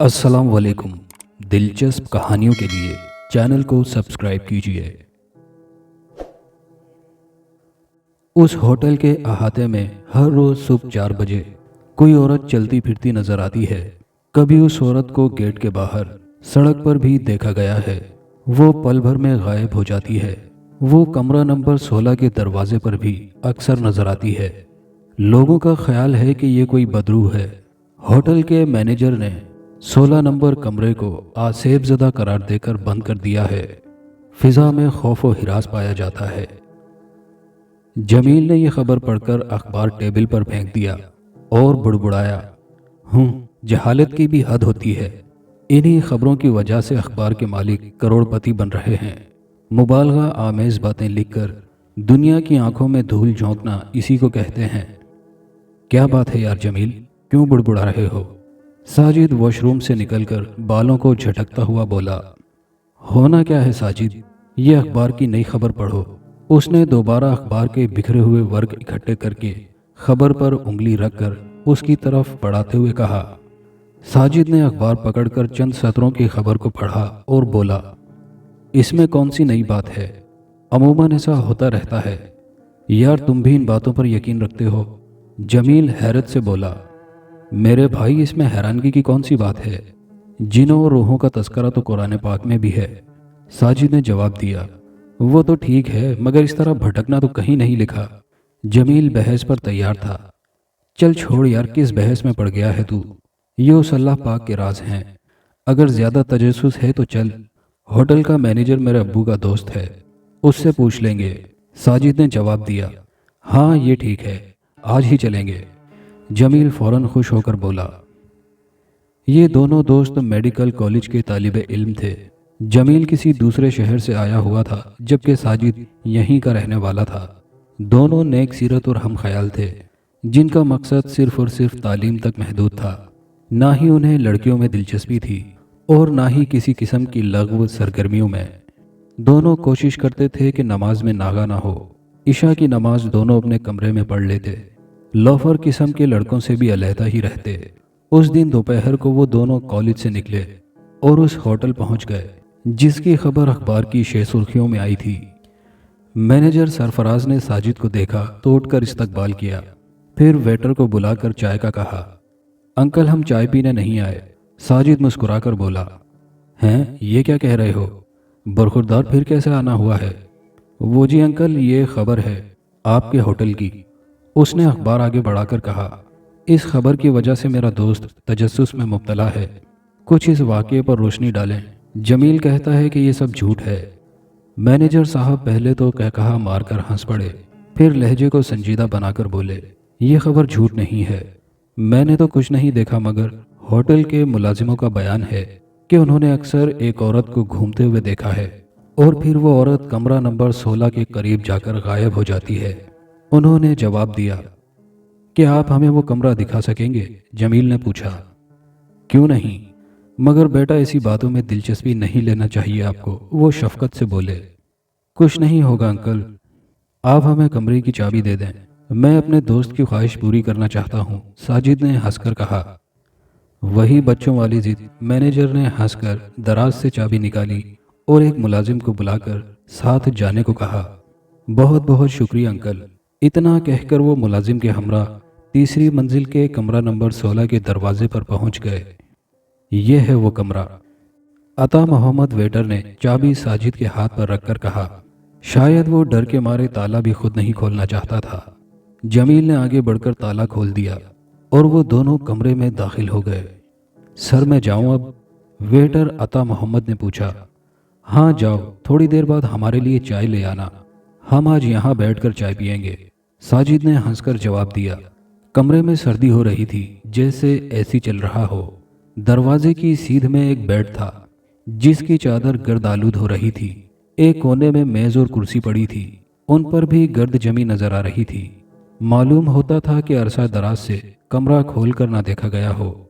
अस्सलाम वालेकुम। दिलचस्प कहानियों के लिए चैनल को सब्सक्राइब कीजिए। उस होटल के अहाते में हर रोज सुबह 4 बजे कोई औरत चलती फिरती नजर आती है। कभी उस औरत को गेट के बाहर सड़क पर भी देखा गया है। वो पल भर में गायब हो जाती है। वो कमरा नंबर 16 के दरवाजे पर भी अक्सर नजर आती है। लोगों का ख्याल है कि ये कोई बदरू है। होटल के मैनेजर ने 16 नंबर कमरे को आसेबजदा करार देकर बंद कर दिया है। फिजा में खौफ व हिरास पाया जाता है। जमील ने यह खबर पढ़कर अखबार टेबल पर फेंक दिया और बुड़बुड़ाया, जहालत की भी हद होती है। इन्हीं खबरों की वजह से अखबार के मालिक करोड़पति बन रहे हैं। मुबालगा आमेज बातें लिखकर दुनिया की आंखों में धूल झोंकना इसी को कहते हैं। क्या बात है यार जमील, क्यों बुड़बुड़ा रहे हो? साजिद वॉशरूम से निकलकर बालों को झटकता हुआ बोला। होना क्या है साजिद, ये अखबार की नई खबर पढ़ो। उसने दोबारा अखबार के बिखरे हुए वर्ग इकट्ठे करके खबर पर उंगली रखकर उसकी तरफ बढ़ाते हुए कहा। साजिद ने अखबार पकड़कर चंद सत्रों की खबर को पढ़ा और बोला, इसमें कौन सी नई बात है? अमूमन ऐसा होता रहता है। यार तुम भी इन बातों पर यकीन रखते हो? जमील हैरत से बोला। मेरे भाई, इसमें हैरानगी की कौन सी बात है? जिनों और रूहों का तस्करा तो कुरान पाक में भी है। साजिद ने जवाब दिया। वो तो ठीक है, मगर इस तरह भटकना तो कहीं नहीं लिखा। जमील बहस पर तैयार था। चल छोड़ यार, किस बहस में पड़ गया है तू? ये उस अल्लाह पाक के राज हैं। अगर ज्यादा तजस्सुस है तो चल, होटल का मैनेजर मेरे अब्बू का दोस्त है, उससे पूछ लेंगे। साजिद ने जवाब दिया। हाँ ये ठीक है, आज ही चलेंगे। जमील फौरन खुश होकर बोला। ये दोनों दोस्त मेडिकल कॉलेज के तालिबे इल्म थे। जमील किसी दूसरे शहर से आया हुआ था, जबकि साजिद यहीं का रहने वाला था। दोनों नेक सीरत और हम ख्याल थे, जिनका मकसद सिर्फ और सिर्फ तालीम तक महदूद था। ना ही उन्हें लड़कियों में दिलचस्पी थी और ना ही किसी किस्म की लग़्व सरगर्मियों में। दोनों कोशिश करते थे कि नमाज में नागा ना हो। इशा की नमाज दोनों अपने कमरे में पढ़ लेते। लोफर किस्म के लड़कों से भी अलहदा ही रहते। उस दिन दोपहर को वो दोनों कॉलेज से निकले और उस होटल पहुंच गए जिसकी खबर अखबार की शेर सुर्खियों में आई थी। मैनेजर सरफराज ने साजिद को देखा तो उठकर इस्तकबाल किया। फिर वेटर को बुलाकर चाय का कहा। अंकल, हम चाय पीने नहीं आए। साजिद मुस्कुराकर बोला। हैं, ये क्या कह रहे हो? बरखुरदार फिर कैसे आना हुआ है? वो जी अंकल, ये खबर है आपके होटल की। उसने अखबार आगे बढ़ाकर कहा। इस खबर की वजह से मेरा दोस्त तजस्सुस में मुब्तला है। कुछ इस वाक़ये पर रोशनी डालें। जमील कहता है कि ये सब झूठ है। मैनेजर साहब पहले तो कहा मारकर हंस पड़े, फिर लहजे को संजीदा बनाकर बोले, ये खबर झूठ नहीं है। मैंने तो कुछ नहीं देखा, मगर होटल के मुलाजिमों का बयान है कि उन्होंने अक्सर एक औरत को घूमते हुए देखा है और फिर वो औरत कमरा नंबर 16 के करीब जाकर गायब हो जाती है। उन्होंने जवाब दिया। क्या आप हमें वो कमरा दिखा सकेंगे? जमील ने पूछा। क्यों नहीं, मगर बेटा ऐसी बातों में दिलचस्पी नहीं लेना चाहिए आपको, वो शफकत से बोले। कुछ नहीं होगा अंकल, आप हमें कमरे की चाबी दे दें। मैं अपने दोस्त की ख्वाहिश पूरी करना चाहता हूँ, साजिद ने हंसकर कहा। वही बच्चों वाली जिद। मैनेजर ने हंसकर दराज से चाबी निकाली और एक मुलाजिम को बुलाकर साथ जाने को कहा। बहुत बहुत शुक्रिया अंकल। इतना कहकर वो मुलाजिम के हमरा तीसरी मंजिल के कमरा नंबर 16 के दरवाजे पर पहुंच गए। ये है वो कमरा। अता मोहम्मद वेटर ने चाबी साजिद के हाथ पर रखकर कहा। शायद वो डर के मारे ताला भी खुद नहीं खोलना चाहता था। जमील ने आगे बढ़कर ताला खोल दिया और वो दोनों कमरे में दाखिल हो गए। सर मैं जाऊं अब? वेटर अता मोहम्मद ने पूछा। हाँ जाओ, थोड़ी देर बाद हमारे लिए चाय ले आना। हम आज यहाँ बैठकर चाय पियेंगे, साजिद ने हंसकर जवाब दिया। कमरे में सर्दी हो रही थी, जैसे एसी चल रहा हो। दरवाजे की सीध में एक बेड था जिसकी चादर गर्द आलूद हो रही थी। एक कोने में मेज और कुर्सी पड़ी थी, उन पर भी गर्द जमी नजर आ रही थी। मालूम होता था कि अरसा दराज से कमरा खोल कर ना देखा गया हो।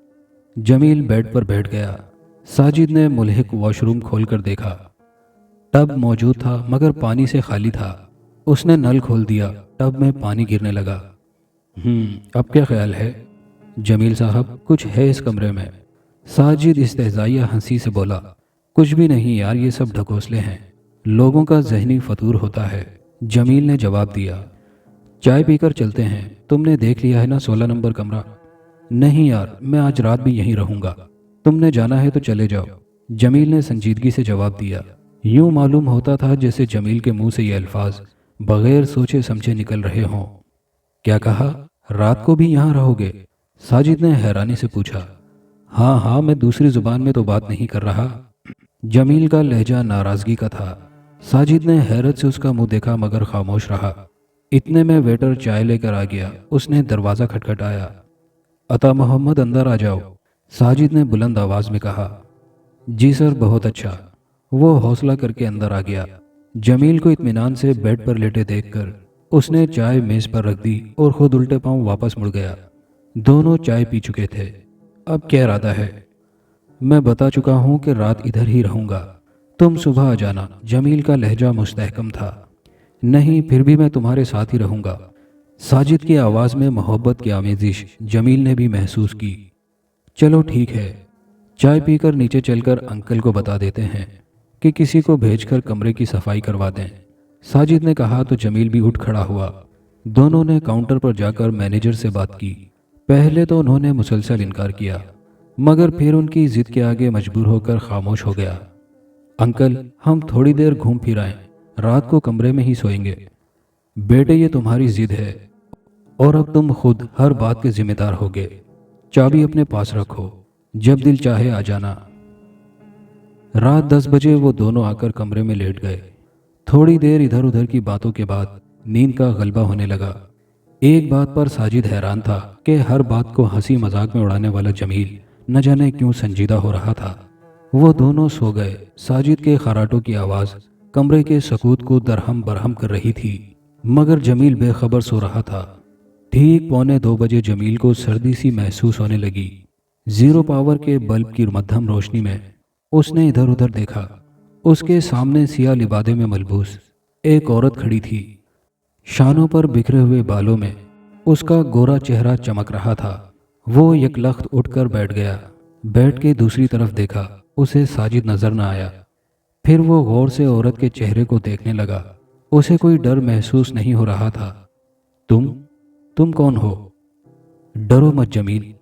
जमील बेड पर बैठ गया। साजिद ने मुल्हिक वॉशरूम खोलकर देखा। टब मौजूद था मगर पानी से खाली था। उसने नल खोल दिया, टब में पानी गिरने लगा। अब क्या ख्याल है? जमील साहब, कुछ है इस कमरे में? साजिद इस्तेज़ाइया हंसी से बोला, कुछ भी नहीं यार, ये सब ढकोसले हैं, लोगों का जहनी फतूर होता है। जमील ने जवाब दिया, चाय पीकर चलते हैं, तुमने देख लिया है ना 16 नंबर कमरा। नहीं यार, मैं आज रात भी यहीं रहूंगा, तुमने जाना है तो चले जाओ, जमील ने संजीदगी से जवाब दिया। यूं मालूम होता था जैसे जमील के मुंह से ये अल्फाज बगैर सोचे समझे निकल रहे हों। क्या कहा, रात को भी यहाँ रहोगे? साजिद ने हैरानी से पूछा। हाँ हाँ, मैं दूसरी जुबान में तो बात नहीं कर रहा। जमील का लहजा नाराजगी का था। साजिद ने हैरत से उसका मुंह देखा मगर खामोश रहा। इतने में वेटर चाय लेकर आ गया। उसने दरवाज़ा खटखटाया। अता मोहम्मद, अंदर आ जाओ, साजिद ने बुलंद आवाज़ में कहा। जी सर, बहुत अच्छा। वो हौसला करके अंदर आ गया। जमील को इत्मीनान से बेड पर लेटे देखकर उसने चाय मेज़ पर रख दी और खुद उल्टे पांव वापस मुड़ गया। दोनों चाय पी चुके थे। अब क्या इरादा है? मैं बता चुका हूं कि रात इधर ही रहूंगा, तुम सुबह आ जाना। जमील का लहजा मुस्तहकम था। नहीं, फिर भी मैं तुम्हारे साथ ही रहूंगा। साजिद की आवाज़ में मोहब्बत की आमेजिश जमील ने भी महसूस की। चलो ठीक है, चाय पीकर नीचे चलकर अंकल को बता देते हैं कि किसी को भेजकर कमरे की सफाई करवा दें, साजिद ने कहा तो जमील भी उठ खड़ा हुआ। दोनों ने काउंटर पर जाकर मैनेजर से बात की। पहले तो उन्होंने मुसलसल इनकार किया, मगर फिर उनकी जिद के आगे मजबूर होकर खामोश हो गया। अंकल, हम थोड़ी देर घूम फिर आएं, रात को कमरे में ही सोएंगे। बेटे, ये तुम्हारी जिद है और अब तुम खुद हर बात के जिम्मेदार होगे। चाबी अपने पास रखो, जब दिल चाहे आ जाना। रात 10 बजे वो दोनों आकर कमरे में लेट गए। थोड़ी देर इधर उधर की बातों के बाद नींद का गलबा होने लगा। एक बात पर साजिद हैरान था कि हर बात को हंसी मजाक में उड़ाने वाला जमील न जाने क्यों संजीदा हो रहा था। वो दोनों सो गए। साजिद के खराटों की आवाज़ कमरे के सकूत को दरहम बरहम कर रही थी, मगर जमील बेखबर सो रहा था। ठीक 1:45 बजे जमील को सर्दी सी महसूस होने लगी। जीरो पावर के बल्ब की मध्यम रोशनी में उसने इधर उधर देखा। उसके सामने सिया लिबादे में मलबूस एक औरत खड़ी थी। शानों पर बिखरे हुए बालों में उसका गोरा चेहरा चमक रहा था। वो यकलख्त उठकर बैठ गया। बेड के दूसरी तरफ देखा, उसे साजिद नजर न आया। फिर वो गौर से औरत के चेहरे को देखने लगा। उसे कोई डर महसूस नहीं हो रहा था। तुम कौन हो? डरो मत जमील,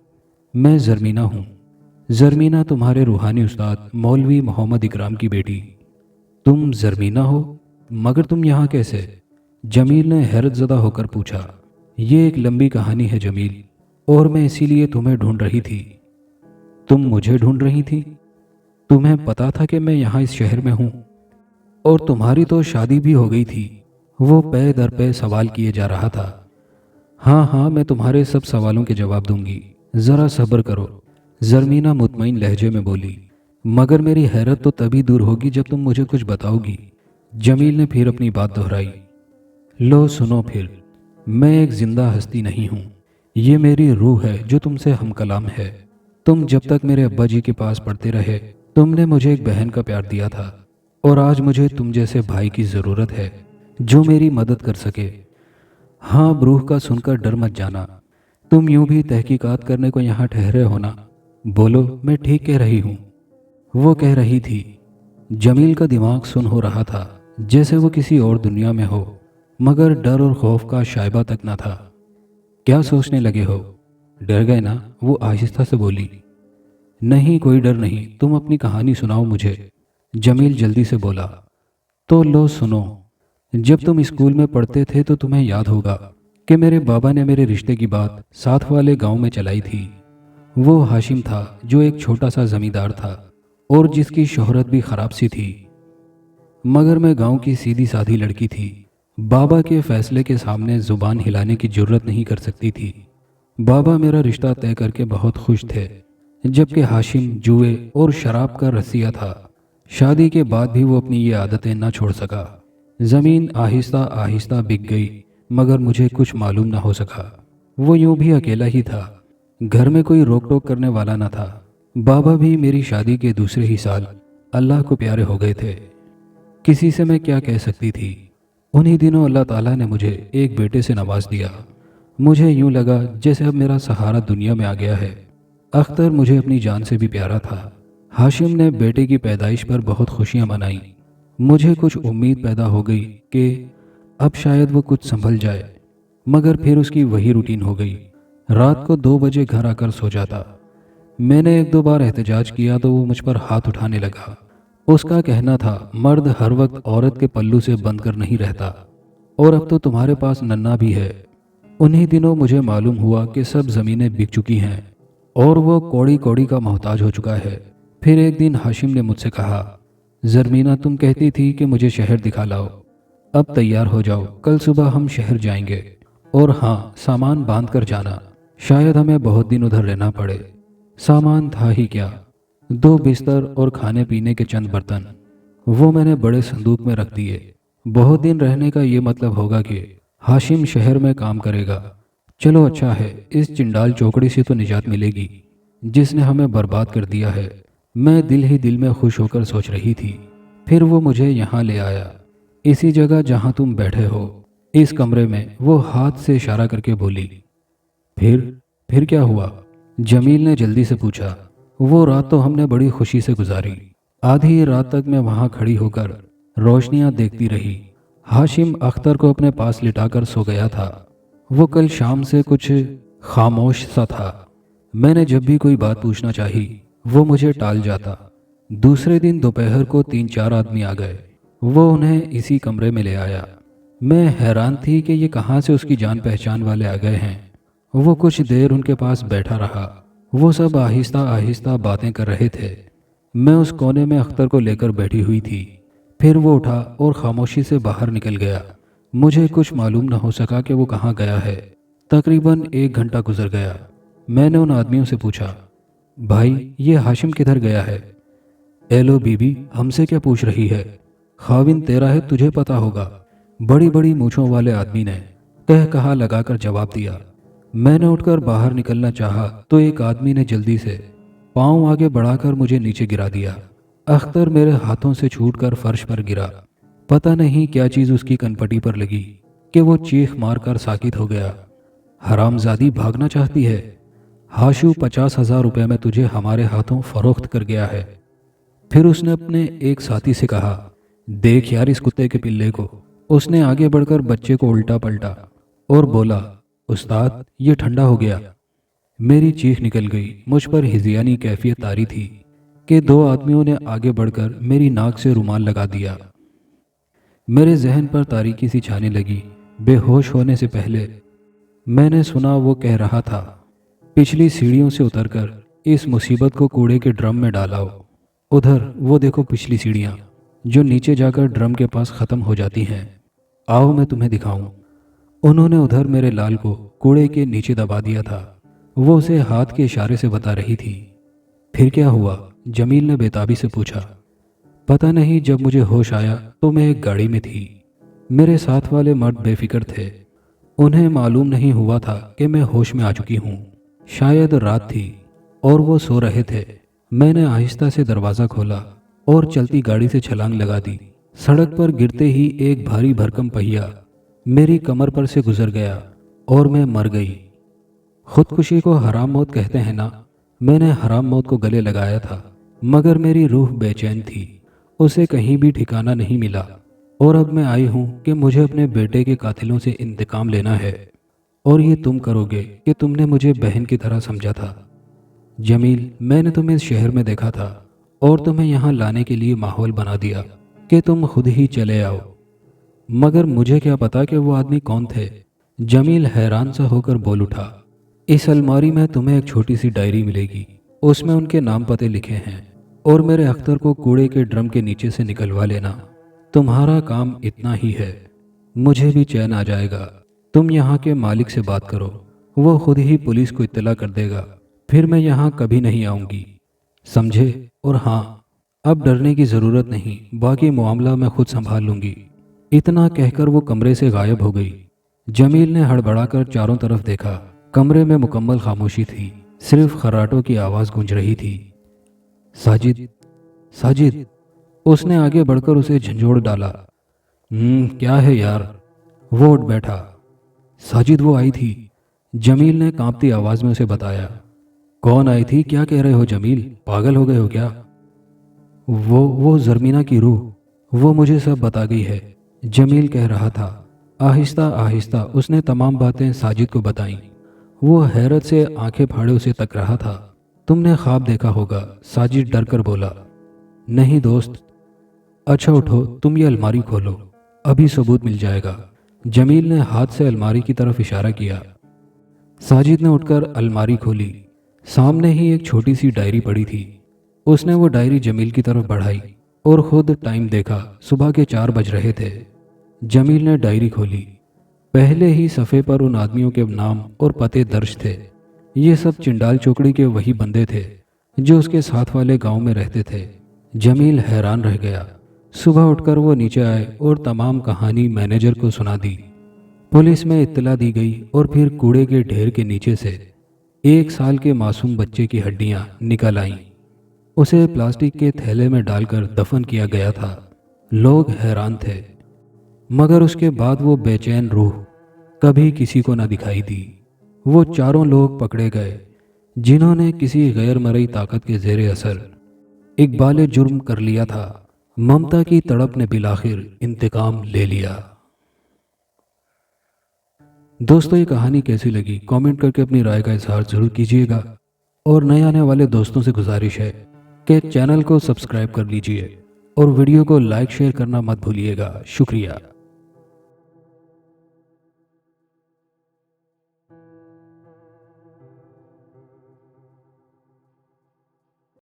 मैं जरमीना हूँ। जरमीना तुम्हारे रूहानी उस्ताद मौलवी मोहम्मद इकराम की बेटी। तुम जरमीना हो? मगर तुम यहाँ कैसे? जमील ने हैरत ज़दा होकर पूछा। ये एक लंबी कहानी है जमील, और मैं इसीलिए तुम्हें ढूंढ रही थी। तुम मुझे ढूंढ रही थी? तुम्हें पता था कि मैं यहाँ इस शहर में हूँ? और तुम्हारी तो शादी भी हो गई थी। वो पे दर पे सवाल किए जा रहा था। हाँ हाँ, मैं तुम्हारे सब सवालों के जवाब दूंगी, ज़रा सब्र करो, जरमीना मुतमईन लहजे में बोली। मगर मेरी हैरत तो तभी दूर होगी जब तुम मुझे कुछ बताओगी। जमील ने फिर अपनी बात दोहराई। लो सुनो फिर, मैं एक जिंदा हस्ती नहीं हूँ, ये मेरी रूह है जो तुमसे हमकलाम है। तुम जब तक मेरे अब्बा जी के पास पढ़ते रहे, तुमने मुझे एक बहन का प्यार दिया था, और आज मुझे तुम जैसे भाई की ज़रूरत है जो मेरी मदद कर सके। हाँ, रूह का सुनकर डर मत जाना, तुम यूं भी तहकीकात करने को यहाँ ठहरे हो ना। बोलो, मैं ठीक कह रही हूँ? वो कह रही थी। जमील का दिमाग सुन हो रहा था, जैसे वो किसी और दुनिया में हो, मगर डर और खौफ का शायबा तक न था। क्या सोचने लगे हो? डर गए ना? वो आहिस्ता से बोली। नहीं, कोई डर नहीं, तुम अपनी कहानी सुनाओ मुझे, जमील जल्दी से बोला। तो लो सुनो। जब तुम स्कूल में पढ़ते थे तो तुम्हें याद होगा कि मेरे बाबा ने मेरे रिश्ते की बात साथ वाले गांव में चलाई थी। वो हाशिम था जो एक छोटा सा जमींदार था और जिसकी शोहरत भी खराब सी थी, मगर मैं गांव की सीधी साधी लड़की थी। बाबा के फैसले के सामने जुबान हिलाने की जुर्रत नहीं कर सकती थी। बाबा मेरा रिश्ता तय करके बहुत खुश थे, जबकि हाशिम जुए और शराब का रसिया था। शादी के बाद भी वो अपनी ये आदतें ना छोड़ सका। ज़मीन आहिस्ता आहिस्ता बिक गई, मगर मुझे कुछ मालूम ना हो सका। वो यूं भी अकेला ही था, घर में कोई रोक टोक करने वाला ना था। बाबा भी मेरी शादी के दूसरे ही साल अल्लाह को प्यारे हो गए थे। किसी से मैं क्या कह सकती थी? उन्हीं दिनों अल्लाह ताला ने मुझे एक बेटे से नवाज दिया। मुझे यूं लगा जैसे अब मेरा सहारा दुनिया में आ गया है। اختر مجھے اپنی جان سے بھی پیارا تھا۔ ہاشم نے بیٹے کی پیدائش پر بہت خوشیاں منائیں۔ مجھے کچھ امید پیدا ہو گئی کہ اب شاید وہ کچھ سنبھل جائے، مگر پھر اس کی وہی روٹین ہو گئی۔ رات کو 2 بجے گھر آ کر سو جاتا۔ میں نے 1-2 بار احتجاج کیا تو وہ مجھ پر ہاتھ اٹھانے لگا۔ اس کا کہنا تھا مرد ہر وقت عورت کے پلو سے بند کر نہیں رہتا، اور اب تو تمہارے پاس ننھا بھی ہے۔ انہی دنوں مجھے معلوم ہوا کہ سب زمینیں بک چکی ہیں اور وہ کوڑی کوڑی کا محتاج ہو چکا ہے۔ پھر ایک دن ہاشم نے مجھ سے کہا، زرمینہ تم کہتی تھی کہ مجھے شہر دکھا لاؤ، اب تیار ہو جاؤ، کل صبح ہم شہر جائیں گے، اور ہاں سامان باندھ کر جانا، شاید ہمیں بہت دن ادھر رہنا پڑے۔ سامان تھا ہی کیا، 2 بستر اور کھانے پینے کے چند برتن، وہ میں نے بڑے صندوق میں رکھ دیے۔ بہت دن رہنے کا یہ مطلب ہوگا کہ ہاشم شہر میں کام کرے گا۔ چلو اچھا ہے، اس چنڈال چوکڑی سے تو نجات ملے گی جس نے ہمیں برباد کر دیا ہے۔ میں دل ہی دل میں خوش ہو کر سوچ رہی تھی۔ پھر وہ مجھے یہاں لے آیا، اسی جگہ جہاں تم بیٹھے ہو، اس کمرے میں۔ وہ ہاتھ سے اشارہ کر کے بولی۔ پھر کیا ہوا؟ جمیل نے جلدی سے پوچھا۔ وہ رات تو ہم نے بڑی خوشی سے گزاری۔ آدھی رات تک میں وہاں کھڑی ہو کر روشنیاں دیکھتی رہی۔ ہاشم اختر کو اپنے پاس لٹا کر سو گیا تھا۔ وہ کل شام سے کچھ خاموش سا تھا۔ میں نے جب بھی کوئی بات پوچھنا چاہی وہ مجھے ٹال جاتا۔ دوسرے دن دوپہر کو 3-4 آدمی آ گئے۔ وہ انہیں اسی کمرے میں لے آیا۔ میں حیران تھی کہ یہ کہاں سے اس کی جان پہچان والے آ گئے ہیں۔ وہ کچھ دیر ان کے پاس بیٹھا رہا۔ وہ سب آہستہ آہستہ باتیں کر رہے تھے۔ میں اس کونے میں اختر کو لے کر بیٹھی ہوئی تھی۔ پھر وہ اٹھا اور خاموشی سے باہر نکل گیا۔ مجھے کچھ معلوم نہ ہو سکا کہ وہ کہاں گیا ہے۔ تقریباً 1 گھنٹہ گزر گیا۔ میں نے ان آدمیوں سے پوچھا، بھائی یہ ہاشم کدھر گیا ہے؟ اے لو بی بی، ہم سے کیا پوچھ رہی ہے؟ خاوند تیرا ہے، تجھے پتا ہوگا، بڑی بڑی مونچھوں والے آدمی نے کہا لگا کر جواب دیا۔ میں نے اٹھ کر باہر نکلنا چاہا تو ایک آدمی نے جلدی سے پاؤں آگے بڑھا کر مجھے نیچے گرا دیا۔ اختر میرے ہاتھوں سے چھوٹ کر فرش پر گرا۔ پتہ نہیں کیا چیز اس کی کنپٹی پر لگی کہ وہ چیخ مار کر ساکت ہو گیا۔ حرام زادی بھاگنا چاہتی ہے؟ ہاشو 50,000 روپے میں تجھے ہمارے ہاتھوں فروخت کر گیا ہے۔ پھر اس نے اپنے ایک ساتھی سے کہا، دیکھ یار اس کتے کے پلے کو۔ اس نے آگے بڑھ کر بچے کو الٹا پلٹا اور بولا، استاد یہ ٹھنڈا ہو گیا۔ میری چیخ نکل گئی۔ مجھ پر ہذیانی کیفیت طاری تھی کہ 2 آدمیوں نے آگے بڑھ کر میری ناک سے رومال لگا دیا۔ میرے ذہن پر تاریکی سی چھانے لگی۔ بے ہوش ہونے سے پہلے میں نے سنا وہ کہہ رہا تھا، پچھلی سیڑھیوں سے اتر کر اس مصیبت کو کوڑے کے ڈرم میں ڈالاؤ۔ ادھر وہ دیکھو پچھلی سیڑھیاں جو نیچے جا کر ڈرم کے پاس ختم ہو جاتی ہیں، آؤ میں تمہیں دکھاؤں۔ انہوں نے ادھر میرے لال کو کوڑے کے نیچے دبا دیا تھا۔ وہ اسے ہاتھ کے اشارے سے بتا رہی تھی۔ پھر کیا ہوا؟ جمیل نے بےتابی سے پوچھا۔ پتہ نہیں، جب مجھے ہوش آیا تو میں ایک گاڑی میں تھی۔ میرے ساتھ والے مرد بے فکر تھے۔ انہیں معلوم نہیں ہوا تھا کہ میں ہوش میں آ چکی ہوں۔ شاید رات تھی اور وہ سو رہے تھے۔ میں نے آہستہ سے دروازہ کھولا اور چلتی گاڑی سے چھلانگ لگا دی۔ سڑک پر گرتے ہی ایک بھاری بھرکم پہیا میری کمر پر سے گزر گیا اور میں مر گئی۔ خودکشی کو حرام موت کہتے ہیں نا؟ میں نے حرام موت کو گلے لگایا تھا، مگر میری روح بے چین تھی، اسے کہیں بھی ٹھکانہ نہیں ملا۔ اور اب میں آئی ہوں کہ مجھے اپنے بیٹے کے قاتلوں سے انتقام لینا ہے، اور یہ تم کرو گے کہ تم نے مجھے بہن کی طرح سمجھا تھا۔ جمیل، میں نے تمہیں اس شہر میں دیکھا تھا اور تمہیں یہاں لانے کے لیے ماحول بنا دیا کہ تم خود ہی چلے آؤ، مگر مجھے کیا پتا کہ وہ آدمی کون تھے؟ جمیل حیران سا ہو کر بول اٹھا، اس الماری میں تمہیں ایک چھوٹی سی ڈائری ملے گی، اس میں ان کے نام پتے لکھے ہیں، اور میرے اختر کو کوڑے کے ڈرم کے نیچے سے نکلوا لینا۔ تمہارا کام اتنا ہی ہے، مجھے بھی چین آ جائے گا۔ تم یہاں کے مالک سے بات کرو، وہ خود ہی پولیس کو اطلاع کر دے گا، پھر میں یہاں کبھی نہیں آؤں گی، سمجھے؟ اور ہاں، اب ڈرنے کی ضرورت نہیں، باقی معاملہ میں خود سنبھال لوں گی۔ اتنا کہہ کر وہ کمرے سے غائب ہو گئی۔ جمیل نے ہڑبڑا کر چاروں طرف دیکھا۔ کمرے میں مکمل خاموشی تھی، صرف خراٹوں کی آواز گونج رہی تھی۔ ساجد، ساجد، اس نے آگے بڑھ کر اسے جھنجھوڑ ڈالا۔ کیا ہے یار؟ وہ اٹھ بیٹھا۔ ساجد وہ آئی تھی، جمیل نے کانپتی آواز میں اسے بتایا۔ कौन आई थी? क्या कह रहे हो जमील? पागल हो गए हो क्या? वो जरमीना की रूह, वो मुझे सब बता गई है, जमील कह रहा था। आहिस्ता आहिस्ता उसने तमाम बातें साजिद को बताईं। वो हैरत से आंखें फाड़े उसे तक रहा था। तुमने ख्वाब देखा होगा, साजिद डर कर बोला। नहीं दोस्त। अच्छा उठो, तुम ये अलमारी खोलो, अभी सबूत मिल जाएगा। जमील ने हाथ से अलमारी की तरफ इशारा किया। साजिद ने उठकर अलमारी खोली। सामने ही एक छोटी सी डायरी पड़ी थी। उसने वो डायरी जमील की तरफ बढ़ाई और खुद टाइम देखा। सुबह के 4 बज रहे थे। जमील ने डायरी खोली। पहले ही सफ़े पर उन आदमियों के नाम और पते दर्ज थे। ये सब चिंडाल चौकड़ी के वही बंदे थे जो उसके साथ वाले गांव में रहते थे। जमील हैरान रह गया। सुबह उठकर वो नीचे आए और तमाम कहानी मैनेजर को सुना दी। पुलिस में इत्तला दी गई और फिर कूड़े के ढेर के नीचे से 1 साल के मासूम बच्चे की हड्डियां निकल आईं। उसे प्लास्टिक के थैले में डालकर दफन किया गया था। लोग हैरान थे, मगर उसके बाद वो बेचैन रूह कभी किसी को न दिखाई दी। वो चारों लोग पकड़े गए जिन्होंने किसी गैर मरई ताकत के ज़ेरे असर इकबाल जुर्म कर लिया था। ममता की तड़प ने बिलाखिर इंतकाम ले लिया। दोस्तों, ये कहानी कैसी लगी कमेंट करके अपनी राय का इजहार जरूर कीजिएगा। और नए आने वाले दोस्तों से गुजारिश है कि चैनल को सब्सक्राइब कर लीजिए और वीडियो को लाइक शेयर करना मत भूलिएगा। शुक्रिया।